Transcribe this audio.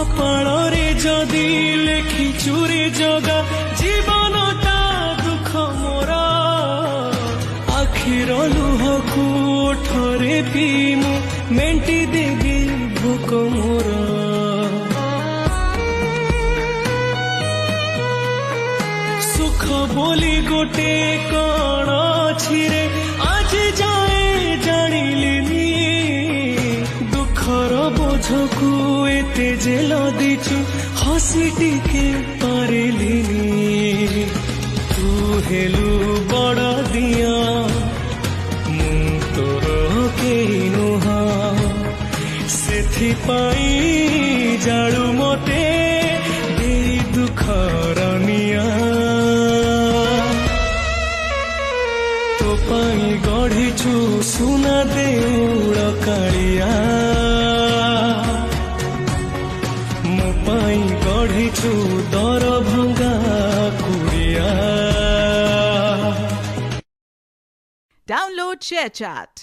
କପାଳରେ ଯଦି ଲେଖିଛୁ ରେ ଜଗା ଜୀବନଟା ଦୁଃଖ ମୋର ଆଖିର ଲୁହକୁ ଓଠରେ ପିଇ ମୁଁ ମେଣ୍ଟି ଦେବି ଭୋକ ମୋର ସୁଖ ବୋଲି ଗୋଟେ କଣ ଅଛି ରେ ଆଜି ଯାଏ ଜାଣିଲିନି ଦୁଃଖର ବୋଝକୁ ଏତେ ଯେ ଲଦିଛୁ ହସି ଟିକେ ପାରିଲିନି ତୁ ହେଲୁ ବଡ଼ ଦିଅ ମୁଁ ତୋର କେହି ନୁହଁ ସେଥିପାଇଁ ଜାଳୁ ମତେ ଦେଇ ଦୁଃଖର ନିଆଁ ତୋ ପାଇଁ ଗଢ଼ିଛୁ ସୁନା ଦେଉଳ କାଳିଆ ମୋ ପାଇଁ ଗଢ଼ିଛୁ ଦରଭଙ୍ଗା କୁଡ଼ିଆ। Download ShareChat.